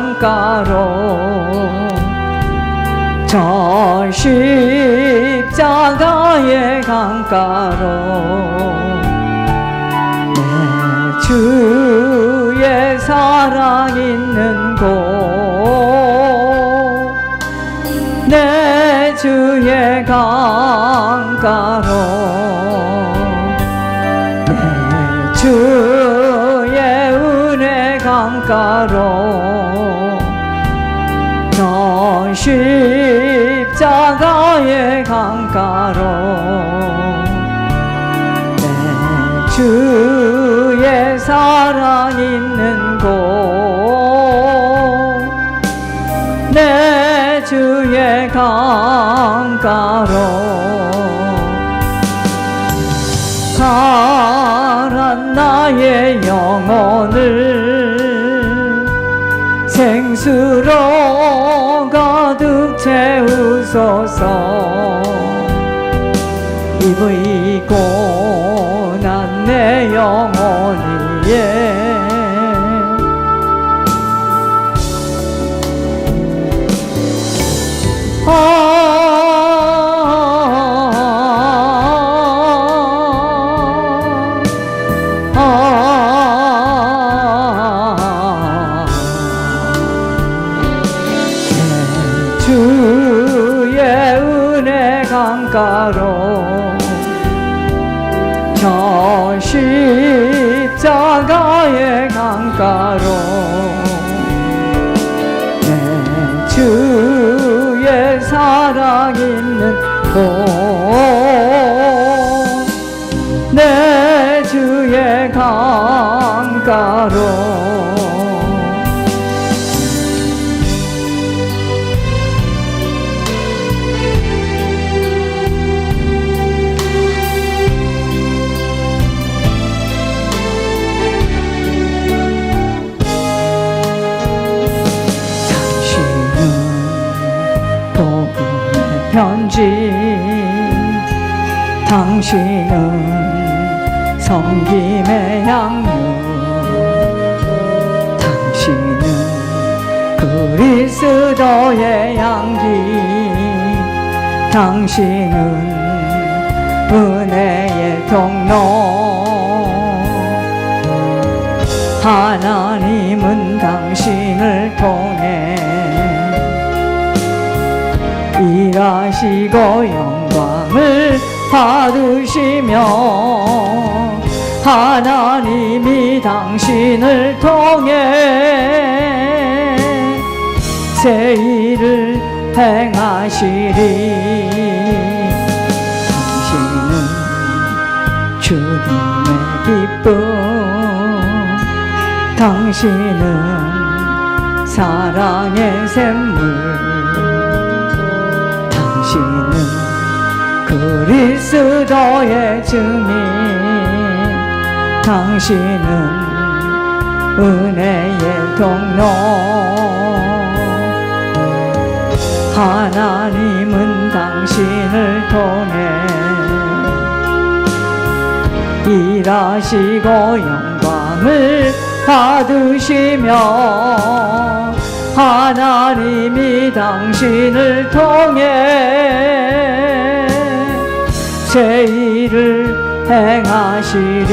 강가로 저 십자가의 강가로 내 주의 사랑 있는 곳 내 주의 강가로 내 주의 은혜 강가로 저 십자가의 강가로 내 주의 사랑 있는 곳 내 주의 강가로 가란 나의 영혼을 생수로 가득 채우소서. 입의 고난 내 영혼 위에 주의 은혜 강가로 저 십자가의 강가로 내 주의 사랑 있는 곳 내 주의 강가로 편지 당신은 섬김의 향유 당신은 그리스도의 향기 당신은 은혜의 통로 하나님은 당신을 통해 일하시고 영광을 받으시며 하나님이 당신을 통해 새 일을 행하시리. 당신은 주님의 기쁨 당신은 사랑의 샘물 당신은 그리스도의 증인 당신은 은혜의 통로 하나님은 당신을 통해 일하시고 영광을 받으시며 하나님이 당신을 통해 새 일을 행하시리.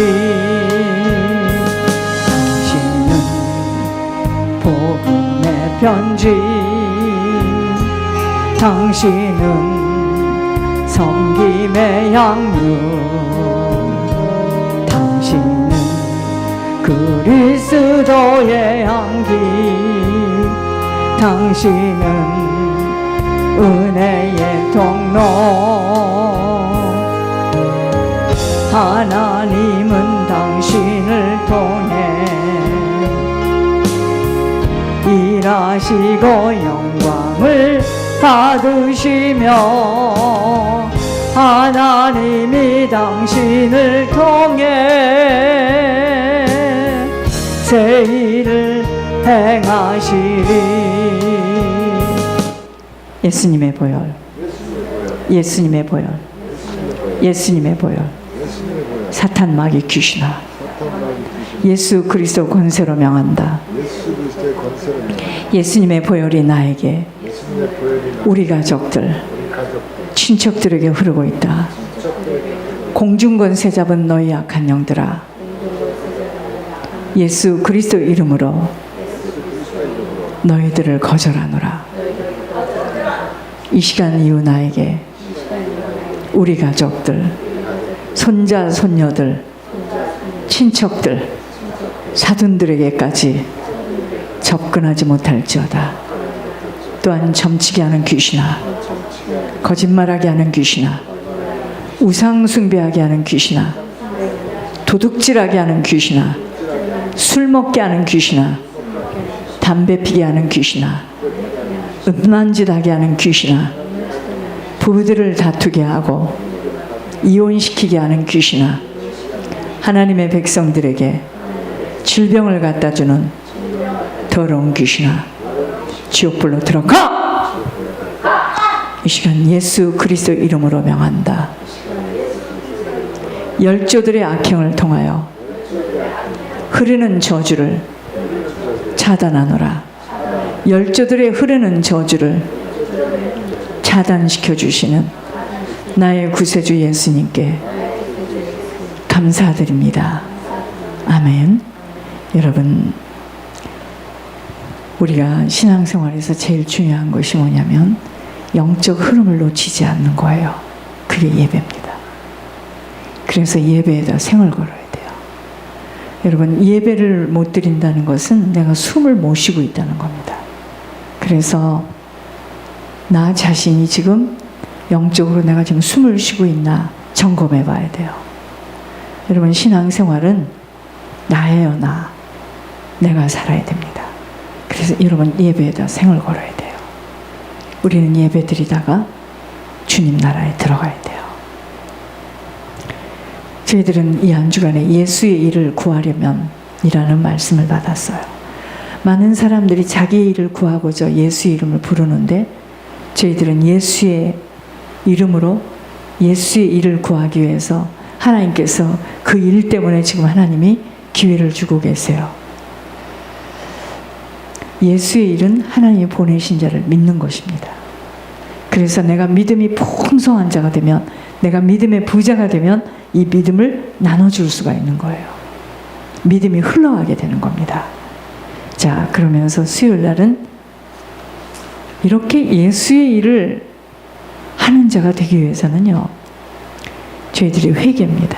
당신은 복음의 편지 당신은 섬김의 향유 당신은 그리스도의 향기 당신은 은혜의 통로 하나님은 당신을 통해 일하시고 영광을 받으시며 하나님이 당신을 통해 새 일을 행하시리. 예수님의 보혈, 예수님의 보혈, 예수님의 보혈, 사탄 마귀 귀신아, 예수 그리스도 권세로 명한다. 그리스도의 권세를 예수님의 보혈이 나에게 예수님의 보혈이 우리 가족들, 우리 가족들, 친척들에게 흐르고 있다. 공중권세 잡은 너희 약한 영들아, 예수 그리스도 이름으로 너희들을 거절하노라. 이 시간 이후 나에게 우리 가족들, 손자, 손녀들, 친척들, 사돈들에게까지 접근하지 못할지어다. 또한 점치게 하는 귀신아, 거짓말하게 하는 귀신아, 우상 숭배하게 하는 귀신아, 도둑질하게 하는 귀신아, 술 먹게 하는 귀신아, 담배 피게 하는 귀신아, 음란짓 하게 하는 귀신아, 부부들을 다투게 하고 이혼시키게 하는 귀신아, 하나님의 백성들에게 질병을 갖다 주는 더러운 귀신아, 지옥불로 들어가! 이 시간 예수 그리스도 이름으로 명한다. 열조들의 악행을 통하여 흐르는 저주를 차단하노라. 열조들의 흐르는 저주를 차단시켜 주시는 나의 구세주 예수님께 감사드립니다. 아멘. 여러분, 우리가 신앙생활에서 제일 중요한 것이 뭐냐면 영적 흐름을 놓치지 않는 거예요. 그게 예배입니다. 그래서 예배에다 생을 걸어야 돼요. 여러분, 예배를 못 드린다는 것은 내가 숨을 못 쉬고 있다는 겁니다. 그래서 나 자신이 지금 영적으로 내가 지금 숨을 쉬고 있나 점검해 봐야 돼요. 여러분, 신앙생활은 나예요. 내가 살아야 됩니다. 그래서 여러분, 예배에다 생을 걸어야 돼요. 우리는 예배 드리다가 주님 나라에 들어가야 돼요. 저희들은 이 한 주간에 예수의 일을 구하려면 이라는 말씀을 받았어요. 많은 사람들이 자기의 일을 구하고자 예수의 이름을 부르는데 저희들은 예수의 이름으로 예수의 일을 구하기 위해서 하나님께서 그 일 때문에 지금 하나님이 기회를 주고 계세요. 예수의 일은 하나님이 보내신 자를 믿는 것입니다. 그래서 내가 믿음이 풍성한 자가 되면, 내가 믿음의 부자가 되면 이 믿음을 나눠줄 수가 있는 거예요. 믿음이 흘러가게 되는 겁니다. 자, 그러면서 수요일 날은 이렇게 예수의 일을 하는 자가 되기 위해서는요, 저희들이 회개입니다.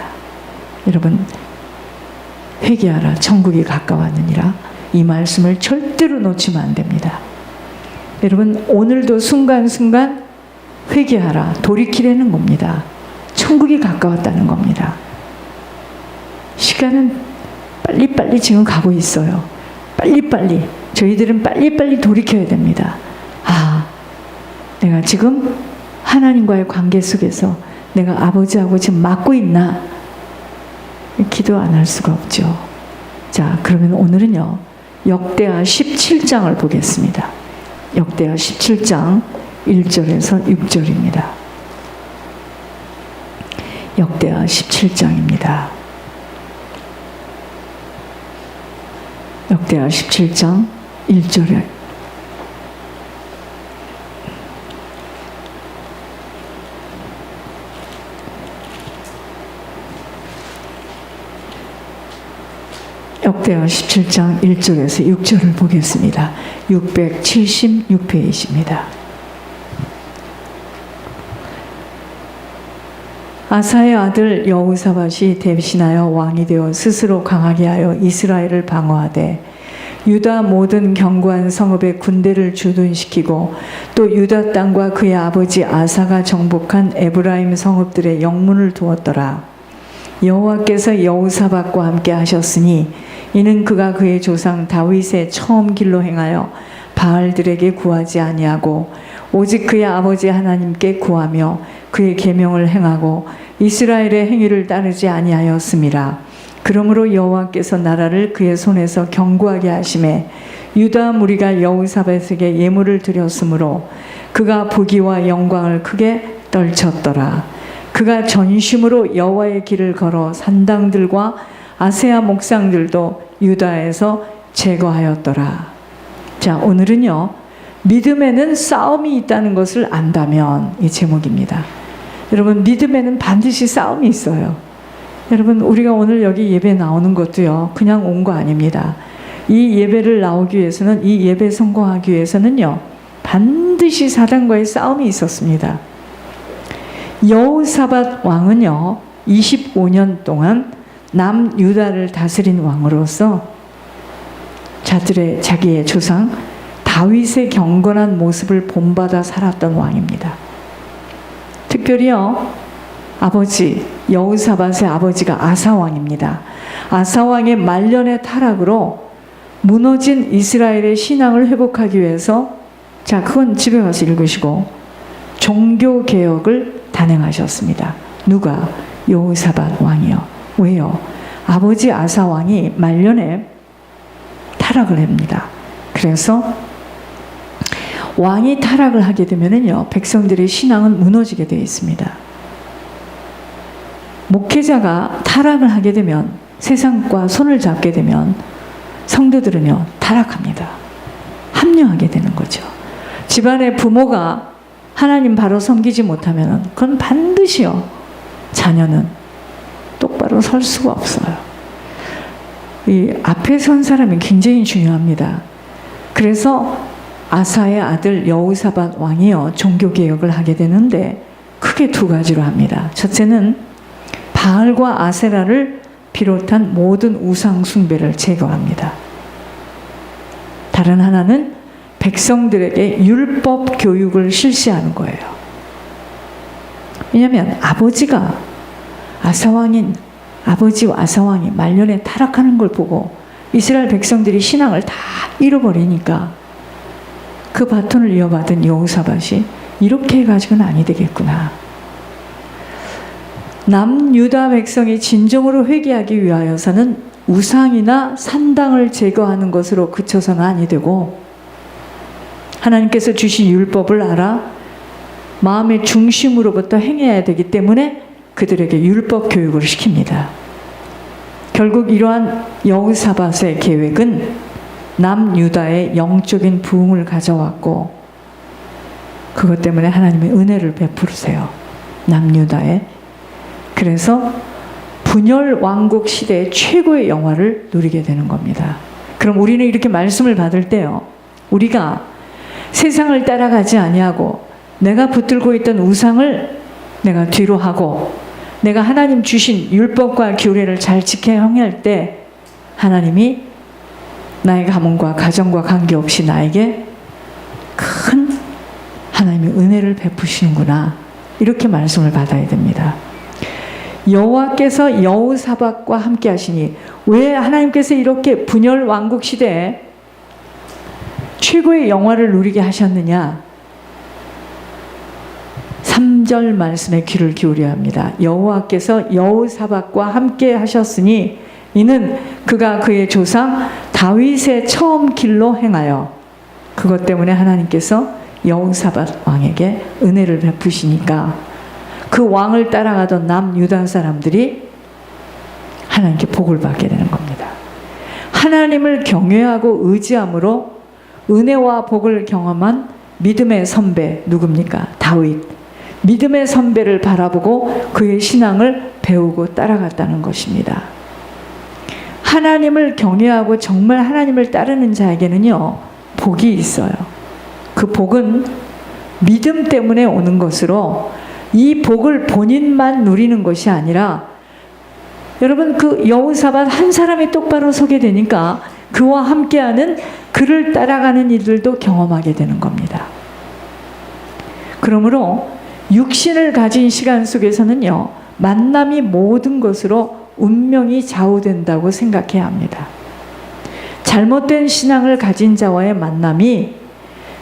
여러분, 회개하라, 천국이 가까웠느니라. 이 말씀을 절대로 놓치면 안 됩니다. 여러분, 오늘도 순간순간 회개하라, 돌이키라는 겁니다. 천국이 가까웠다는 겁니다. 시간은 빨리빨리 지금 가고 있어요. 빨리빨리. 저희들은 빨리빨리 돌이켜야 됩니다. 아, 내가 지금 하나님과의 관계 속에서 내가 아버지하고 지금 맞고 있나? 기도 안 할 수가 없죠. 자, 그러면 오늘은요, 역대하 17장을 보겠습니다. 역대하 17장 1절에서 6절입니다. 역대하 17장입니다. 역대하 17장 1절에 역대하 17장 1절에서 6절을 보겠습니다. 676페이지입니다. 아사의 아들 여호사밧이 대신하여 왕이 되어 스스로 강하게 하여 이스라엘을 방어하되 유다 모든 견고한 성읍에 군대를 주둔시키고 또 유다 땅과 그의 아버지 아사가 정복한 에브라임 성읍들의 영문을 두었더라. 여호와께서 여호사밧과 함께 하셨으니 이는 그가 그의 조상 다윗의 처음 길로 행하여 바알들에게 구하지 아니하고 오직 그의 아버지 하나님께 구하며 그의 계명을 행하고 이스라엘의 행위를 따르지 아니하였음이라. 그러므로 여호와께서 나라를 그의 손에서 견고하게 하심에 유다 무리가 여호사밧에게 예물을 드렸으므로 그가 부귀와 영광을 크게 떨쳤더라. 그가 전심으로 여호와의 길을 걸어 산당들과 아세아 목상들도 유다에서 제거하였더라. 자, 오늘은요, 믿음에는 싸움이 있다는 것을 안다면, 이 제목입니다. 여러분, 믿음에는 반드시 싸움이 있어요. 여러분, 우리가 오늘 여기 예배 나오는 것도요, 그냥 온 거 아닙니다. 이 예배를 나오기 위해서는, 이 예배 성공하기 위해서는요, 반드시 사단과의 싸움이 있었습니다. 여호사밧 왕은요, 25년 동안 남유다를 다스린 왕으로서 자기의 조상 다윗의 경건한 모습을 본받아 살았던 왕입니다. 특별히요, 아버지 여호사밧의 아버지가 아사왕입니다. 아사왕의 말년의 타락으로 무너진 이스라엘의 신앙을 회복하기 위해서, 자, 그건 집에 가서 읽으시고, 종교개혁을 단행하셨습니다. 누가? 여호사밧 왕이요. 왜요? 아버지 아사왕이 말년에 타락을 합니다. 그래서 왕이 타락을 하게 되면은요, 백성들의 신앙은 무너지게 되어 있습니다. 목회자가 타락을 하게 되면, 세상과 손을 잡게 되면 성도들은요, 타락합니다. 합류하게 되는 거죠. 집안의 부모가 하나님 바로 섬기지 못하면 그건 반드시요, 자녀는 똑바로 설 수가 없어요. 이 앞에 선 사람이 굉장히 중요합니다. 그래서 아사의 아들 여호사밧 왕이요, 종교개혁을 하게 되는데 크게 두 가지로 합니다. 첫째는 바알과 아세라를 비롯한 모든 우상 숭배를 제거합니다. 다른 하나는 백성들에게 율법 교육을 실시하는 거예요. 왜냐하면 아버지가 아사왕인 아버지 아사왕이 말년에 타락하는 걸 보고 이스라엘 백성들이 신앙을 다 잃어버리니까 그 바톤을 이어받은 여호사밧이 이렇게 해가지고는 아니 되겠구나. 남유다 백성이 진정으로 회개하기 위하여서는 우상이나 산당을 제거하는 것으로 그쳐서는 아니 되고, 하나님께서 주신 율법을 알아 마음의 중심으로부터 행해야 되기 때문에 그들에게 율법 교육을 시킵니다. 결국 이러한 여호사밧의 계획은 남유다의 영적인 부흥을 가져왔고, 그것 때문에 하나님의 은혜를 베푸르세요, 남유다에. 그래서 분열 왕국 시대의 최고의 영화를 누리게 되는 겁니다. 그럼 우리는 이렇게 말씀을 받을 때요, 우리가 세상을 따라가지 아니하고 내가 붙들고 있던 우상을 내가 뒤로 하고 내가 하나님 주신 율법과 규례를 잘 지켜 행할 때 하나님이 나의 가문과 가정과 관계없이 나에게 큰 하나님의 은혜를 베푸시는구나, 이렇게 말씀을 받아야 됩니다. 여호와께서 여호사밧과 함께 하시니, 왜 하나님께서 이렇게 분열 왕국 시대에 최고의 영화를 누리게 하셨느냐? 3절 말씀에 귀를 기울여야 합니다. 여호와께서 여호사밧과 함께 하셨으니 이는 그가 그의 조상 다윗의 처음 길로 행하여, 그것 때문에 하나님께서 여호사밧 왕에게 은혜를 베푸시니까 그 왕을 따라가던 남유다 사람들이 하나님께 복을 받게 되는 겁니다. 하나님을 경외하고 의지함으로 은혜와 복을 경험한 믿음의 선배 누굽니까? 다윗. 믿음의 선배를 바라보고 그의 신앙을 배우고 따라갔다는 것입니다. 하나님을 경외하고 정말 하나님을 따르는 자에게는요, 복이 있어요. 그 복은 믿음 때문에 오는 것으로, 이 복을 본인만 누리는 것이 아니라, 여러분, 그 여호사밧 한 사람이 똑바로 서게 되니까 그와 함께하는, 그를 따라가는 이들도 경험하게 되는 겁니다. 그러므로 육신을 가진 시간 속에서는요, 만남이 모든 것으로 운명이 좌우된다고 생각해야 합니다. 잘못된 신앙을 가진 자와의 만남이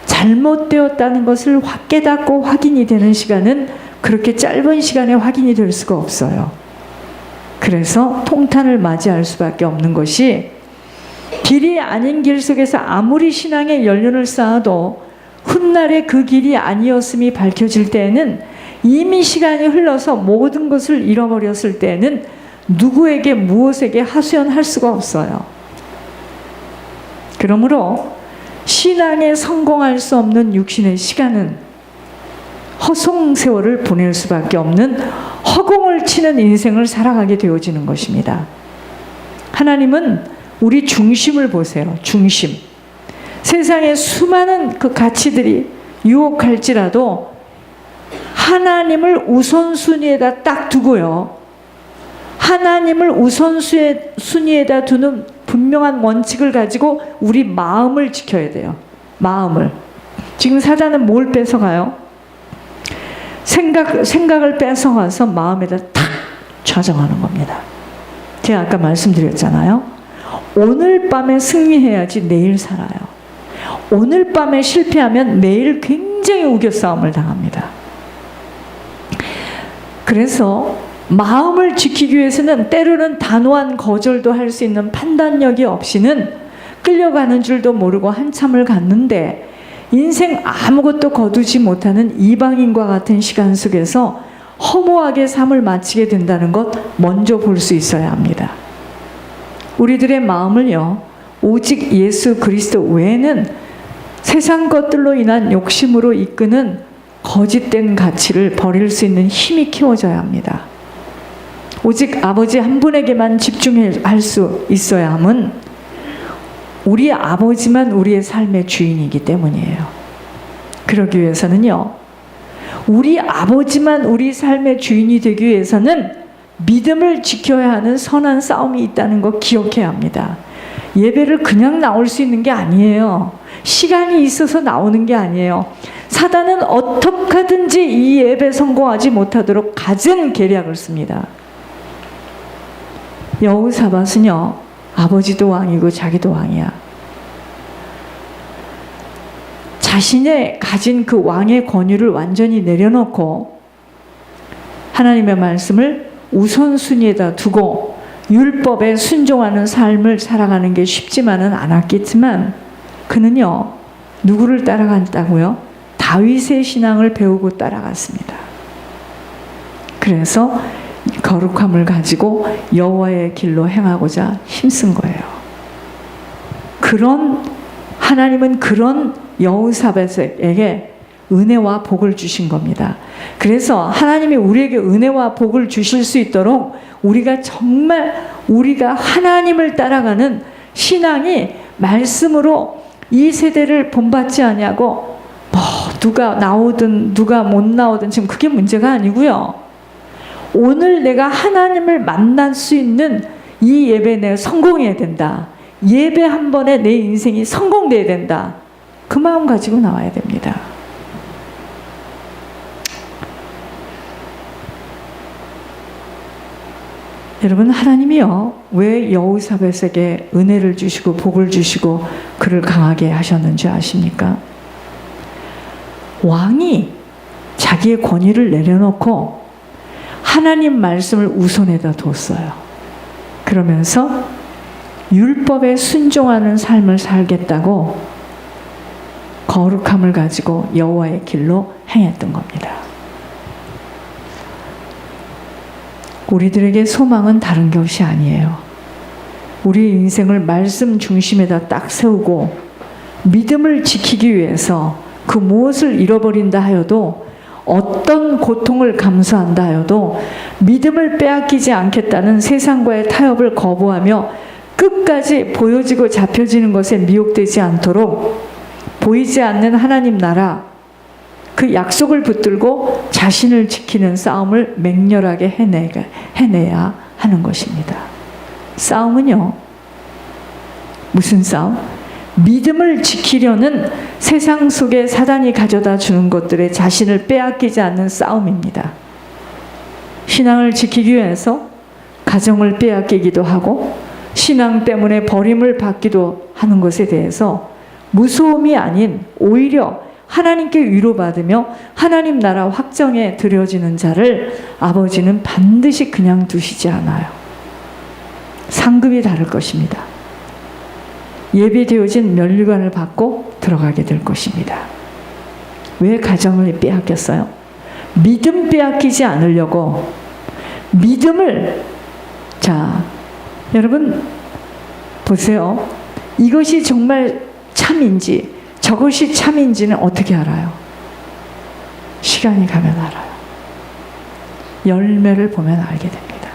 잘못되었다는 것을 깨닫고 확인이 되는 시간은 그렇게 짧은 시간에 확인이 될 수가 없어요. 그래서 통탄을 맞이할 수밖에 없는 것이, 길이 아닌 길 속에서 아무리 신앙의 연륜을 쌓아도 훗날에 그 길이 아니었음이 밝혀질 때에는, 이미 시간이 흘러서 모든 것을 잃어버렸을 때에는 누구에게 무엇에게 하소연할 수가 없어요. 그러므로 신앙에 성공할 수 없는 육신의 시간은 허송 세월을 보낼 수밖에 없는 허공을 치는 인생을 살아가게 되어지는 것입니다. 하나님은 우리 중심을 보세요. 중심. 세상의 수많은 그 가치들이 유혹할지라도 하나님을 우선순위에다 딱 두고요. 하나님을 우선순위에다 두는 분명한 원칙을 가지고 우리 마음을 지켜야 돼요. 마음을. 지금 사단은 뭘 뺏어가요? 생각을 뺏어가서 마음에다 탁 좌정하는 겁니다. 제가 아까 말씀드렸잖아요. 오늘 밤에 승리해야지 내일 살아요. 오늘 밤에 실패하면 내일 굉장히 우겨싸움을 당합니다. 그래서 마음을 지키기 위해서는 때로는 단호한 거절도 할 수 있는 판단력이 없이는 끌려가는 줄도 모르고 한참을 갔는데 인생 아무것도 거두지 못하는 이방인과 같은 시간 속에서 허무하게 삶을 마치게 된다는 것 먼저 볼 수 있어야 합니다. 우리들의 마음을요, 오직 예수 그리스도 외에는 세상 것들로 인한 욕심으로 이끄는 거짓된 가치를 버릴 수 있는 힘이 키워져야 합니다. 오직 아버지 한 분에게만 집중할 수 있어야 함은 우리 아버지만 우리의 삶의 주인이기 때문이에요. 그러기 위해서는요, 우리 아버지만 우리 삶의 주인이 되기 위해서는 믿음을 지켜야 하는 선한 싸움이 있다는 거 기억해야 합니다. 예배를 그냥 나올 수 있는 게 아니에요. 시간이 있어서 나오는 게 아니에요. 사단은 어떻게 하든지 이 예배 성공하지 못하도록 갖은 계략을 씁니다. 여호사밧은요, 아버지도 왕이고 자기도 왕이야. 자신의 가진 그 왕의 권위를 완전히 내려놓고 하나님의 말씀을 우선순위에다 두고 율법에 순종하는 삶을 살아가는 게 쉽지만은 않았겠지만 그는요, 누구를 따라갔다고요? 다윗의 신앙을 배우고 따라갔습니다. 그래서 거룩함을 가지고 여호와의 길로 행하고자 힘쓴 거예요. 하나님은 그런 여호사밧에게 은혜와 복을 주신 겁니다. 그래서 하나님이 우리에게 은혜와 복을 주실 수 있도록 우리가 정말 우리가 하나님을 따라가는 신앙이 말씀으로 이 세대를 본받지 아니하고 누가 나오든 누가 못 나오든 지금 그게 문제가 아니고요. 오늘 내가 하나님을 만날 수 있는 이 예배 내가 성공해야 된다. 예배 한 번에 내 인생이 성공돼야 된다. 그 마음 가지고 나와야 됩니다. 여러분, 하나님이요, 왜 여호사밧에게 은혜를 주시고 복을 주시고 그를 강하게 하셨는지 아십니까? 왕이 자기의 권위를 내려놓고 하나님 말씀을 우선에다 뒀어요. 그러면서 율법에 순종하는 삶을 살겠다고 거룩함을 가지고 여호와의 길로 행했던 겁니다. 우리들에게 소망은 다른 것이 아니에요. 우리 인생을 말씀 중심에다 딱 세우고 믿음을 지키기 위해서 그 무엇을 잃어버린다 하여도 어떤 고통을 감수한다 하여도 믿음을 빼앗기지 않겠다는 세상과의 타협을 거부하며 끝까지 보여지고 잡혀지는 것에 미혹되지 않도록 보이지 않는 하나님 나라, 그 약속을 붙들고 자신을 지키는 싸움을 맹렬하게 해내야 하는 것입니다. 싸움은요, 무슨 싸움? 믿음을 지키려는 세상 속에 사단이 가져다 주는 것들에 자신을 빼앗기지 않는 싸움입니다. 신앙을 지키기 위해서 가정을 빼앗기기도 하고 신앙 때문에 버림을 받기도 하는 것에 대해서 무서움이 아닌 오히려 하나님께 위로받으며 하나님 나라 확정에 들여지는 자를 아버지는 반드시 그냥 두시지 않아요. 상급이 다를 것입니다. 예비되어진 면류관을 받고 들어가게 될 것입니다. 왜 가정을 빼앗겼어요? 믿음 빼앗기지 않으려고 믿음을, 자, 여러분 보세요. 이것이 정말 참인지 저것이 참인지는 어떻게 알아요? 시간이 가면 알아요. 열매를 보면 알게 됩니다.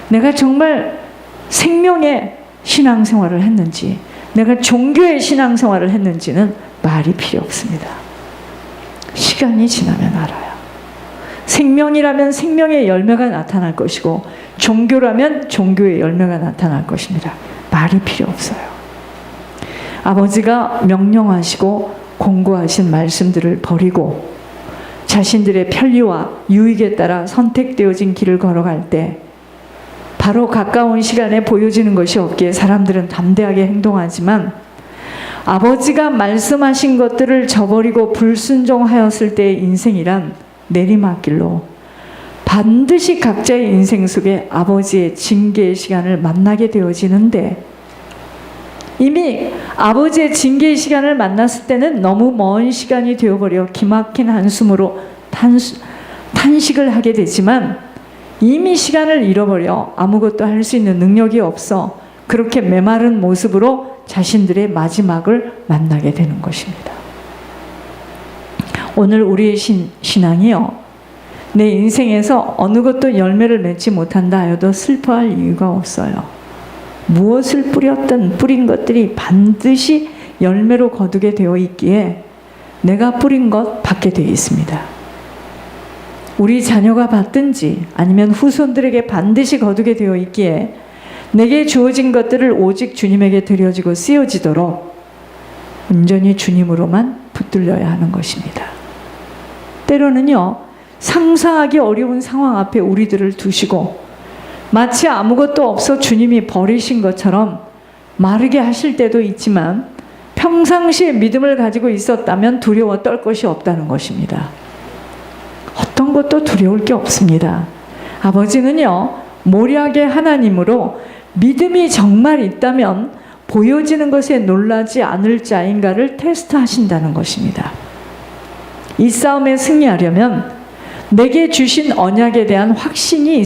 내가 정말 생명의 신앙생활을 했는지, 내가 종교의 신앙생활을 했는지는 말이 필요 없습니다. 시간이 지나면 알아요. 생명이라면 생명의 열매가 나타날 것이고, 종교라면 종교의 열매가 나타날 것입니다. 말이 필요 없어요. 아버지가 명령하시고 공고하신 말씀들을 버리고 자신들의 편리와 유익에 따라 선택되어진 길을 걸어갈 때 바로 가까운 시간에 보여지는 것이 없기에 사람들은 담대하게 행동하지만, 아버지가 말씀하신 것들을 저버리고 불순종하였을 때의 인생이란 내리막길로 반드시 각자의 인생 속에 아버지의 징계의 시간을 만나게 되어지는데, 이미 아버지의 징계의 시간을 만났을 때는 너무 먼 시간이 되어버려 기막힌 한숨으로 탄식을 하게 되지만, 이미 시간을 잃어버려 아무것도 할 수 있는 능력이 없어 그렇게 메마른 모습으로 자신들의 마지막을 만나게 되는 것입니다. 오늘 우리의 신앙이요, 내 인생에서 어느 것도 열매를 맺지 못한다 하여도 슬퍼할 이유가 없어요. 무엇을 뿌린 것들이 반드시 열매로 거두게 되어 있기에 내가 뿌린 것 받게 되어 있습니다. 우리 자녀가 받든지 아니면 후손들에게 반드시 거두게 되어 있기에 내게 주어진 것들을 오직 주님에게 드려지고 쓰여지도록 온전히 주님으로만 붙들려야 하는 것입니다. 때로는요, 상상하기 어려운 상황 앞에 우리들을 두시고 마치 아무것도 없어 주님이 버리신 것처럼 마르게 하실 때도 있지만, 평상시에 믿음을 가지고 있었다면 두려워 떨 것이 없다는 것입니다. 어떤 것도 두려울 게 없습니다. 아버지는요, 모략의 하나님으로 믿음이 정말 있다면 보여지는 것에 놀라지 않을 자인가를 테스트하신다는 것입니다. 이 싸움에 승리하려면 내게 주신 언약에 대한 확신이